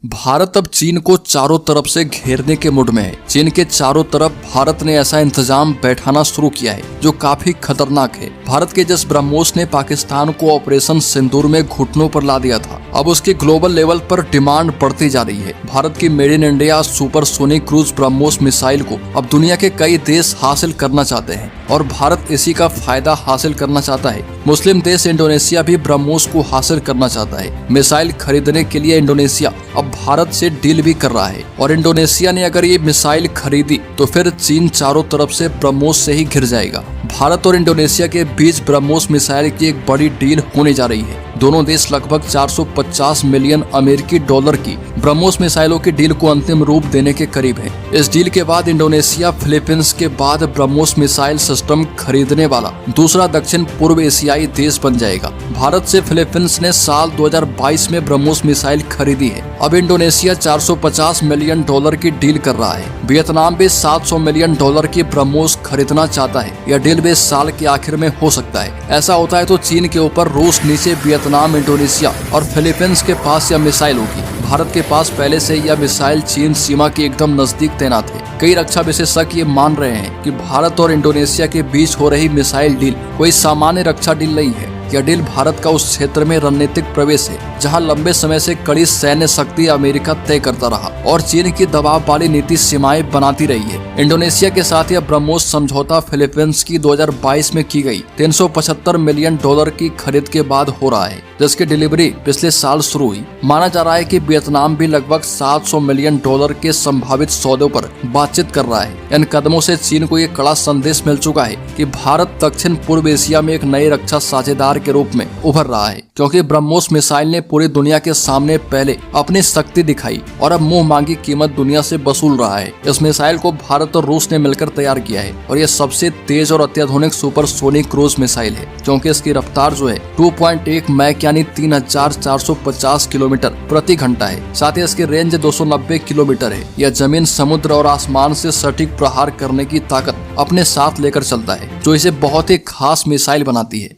भारत अब चीन को चारों तरफ से घेरने के मूड में है। चीन के चारों तरफ भारत ने ऐसा इंतजाम बैठाना शुरू किया है जो काफी खतरनाक है। भारत के जिस ब्रह्मोस ने पाकिस्तान को ऑपरेशन सिंदूर में घुटनों पर ला दिया था, अब उसकी ग्लोबल लेवल पर डिमांड बढ़ती जा रही है। भारत की made in India supersonic cruise BrahMos missile को अब दुनिया के कई देश हासिल करना चाहते हैं और भारत इसी का फायदा हासिल करना चाहता है। मुस्लिम देश इंडोनेशिया भी ब्रह्मोस को हासिल करना चाहता है। मिसाइल खरीदने के लिए इंडोनेशिया अब भारत से डील भी कर रहा है और इंडोनेशिया ने अगर ये मिसाइल खरीदी तो फिर चीन चारों तरफ से ब्रह्मोस से ही घिर जाएगा। भारत और इंडोनेशिया के बीच ब्रह्मोस मिसाइल की एक बड़ी डील होने जा रही है। दोनों देश लगभग 450 मिलियन अमेरिकी डॉलर की ब्रह्मोस मिसाइलों की डील को अंतिम रूप देने के करीब है। इस डील के बाद इंडोनेशिया फिलीपींस के बाद ब्रह्मोस मिसाइल सिस्टम खरीदने वाला दूसरा दक्षिण पूर्व एशियाई देश बन जाएगा। भारत से फिलीपींस ने साल 2022 में ब्रह्मोस मिसाइल खरीदी है। अब इंडोनेशिया 450 मिलियन डॉलर की डील कर रहा है। वियतनाम भी 700 मिलियन डॉलर की ब्रह्मोस खरीदना चाहता है। यह डील भी इस साल के आखिर में हो सकता है। ऐसा होता है तो चीन के ऊपर रूस, नीचे वियतनाम, इंडोनेशिया और फिलीपींस के पास यह मिसाइल होगी। भारत के पास पहले से यह मिसाइल चीन सीमा के एकदम नजदीक तैनात है। कई रक्षा विशेषज्ञ ये मान रहे हैं कि भारत और इंडोनेशिया के बीच हो रही मिसाइल डील कोई सामान्य रक्षा डील नहीं है। यह डील भारत का उस क्षेत्र में रणनीतिक प्रवेश है जहां लंबे समय से कड़ी सैन्य शक्ति अमेरिका तय करता रहा और चीन की दबाव वाली नीति सीमाएं बनाती रही है। इंडोनेशिया के साथ यह ब्रह्मोस समझौता फिलीपींस की 2022 में की गई 375 मिलियन डॉलर की खरीद के बाद हो रहा है, जिसकी डिलीवरी पिछले साल शुरू हुई। माना जा रहा है कि वियतनाम भी लगभग 700 मिलियन डॉलर के संभावित सौदों पर बातचीत कर रहा है। इन कदमों से चीन को ये कड़ा संदेश मिल चुका है कि भारत दक्षिण पूर्व एशिया में एक नई रक्षा साझेदार के रूप में उभर रहा है, क्योंकि ब्रह्मोस मिसाइल ने पूरी दुनिया के सामने पहले अपनी शक्ति दिखाई और अब मुंह मांगी कीमत दुनिया से वसूल रहा है। इस मिसाइल को भारत और रूस ने मिलकर तैयार किया है और यह सबसे तेज और अत्याधुनिक सुपरसोनिक क्रूज मिसाइल है, क्योंकि इसकी रफ्तार जो है 2.1 मैक यानी 3450 किलोमीटर प्रति घंटा है। साथ ही इसकी रेंज 290 किलोमीटर है। यह जमीन, समुद्र और आसमान से सटीक प्रहार करने की ताकत अपने साथ लेकर चलता है, जो इसे बहुत ही खास मिसाइल बनाती है।